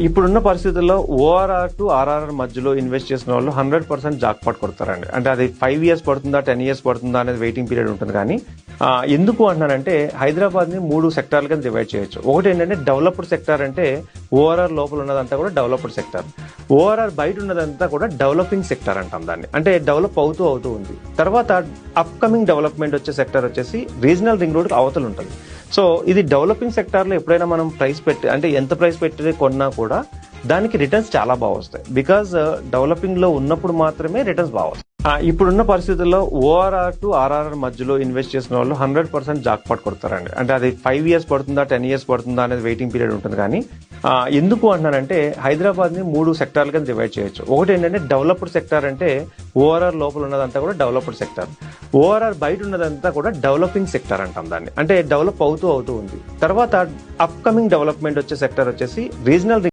ఇప్పుడున్న పరిస్థితుల్లో ORR to RRR మధ్యలో ఇన్వెస్ట్ చేసిన వాళ్ళు 100% జాక్పాట్ కొడతారండి. అంటే అది 5 years పడుతుందా 10 years పడుతుందా అనేది వెయిటింగ్ పీరియడ్ ఉంటుంది. కానీ ఎందుకు అంటున్నానంటే హైదరాబాద్ ని 3 సెక్టార్లుగా డివైడ్ చేయొచ్చు. ఒకటి ఏంటంటే డెవలప్డ్ సెక్టార్, అంటే ఓఆర్ఆర్ లోపల ఉన్నదంతా కూడా డెవలప్డ్ సెక్టార్. ఓఆర్ఆర్ బయట ఉన్నదంతా కూడా డెవలపింగ్ సెక్టార్ అంటాం దాన్ని. అంటే డెవలప్ అవుతూ ఉంది. తర్వాత అప్కమింగ్ డెవలప్మెంట్ వచ్చే సెక్టార్ వచ్చేసి రీజనల్ రింగ్ రోడ్ అవతల ఉంటుంది. సో ఇది డెవలపింగ్ సెక్టార్ లో ఎప్పుడైనా మనం ప్రైస్ పెట్టి, అంటే ఎంత ప్రైస్ పెట్టి కొన్నా కూడా దానికి రిటర్న్స్ చాలా బాగా వస్తాయి. బికాజ్ డెవలపింగ్ లో ఉన్నప్పుడు మాత్రమే రిటర్న్స్ బాగా వస్తాయి. ఇప్పుడున్న పరిస్థితుల్లో ఓఆర్ఆర్ టు ఆర్ఆర్ఆర్ మధ్యలో ఇన్వెస్ట్ చేసిన వాళ్ళు 100% జాక్పాట్ కొడతారండి. అంటే అది 5 years పడుతుందా 10 years పడుతుందా అనేది వెయిటింగ్ పీరియడ్ ఉంటుంది. కానీ ఎందుకు అంటున్నానంటే హైదరాబాద్ ని 3 సెక్టార్లుగా డివైడ్ చేయొచ్చు. ఒకటి ఏంటంటే డెవలప్డ్ సెక్టార్, అంటే ఓఆర్ఆర్ లోపల ఉన్నదంతా కూడా డెవలప్డ్ సెక్టార్. ఓఆర్ఆర్ బయట ఉన్నదంతా కూడా డెవలపింగ్ సెక్టార్ అంటాం దాన్ని. అంటే డెవలప్ అవుతూ ఉంది. తర్వాత అప్కమింగ్ డెవలప్మెంట్ వచ్చే సెక్టార్ వచ్చేసి రీజనల్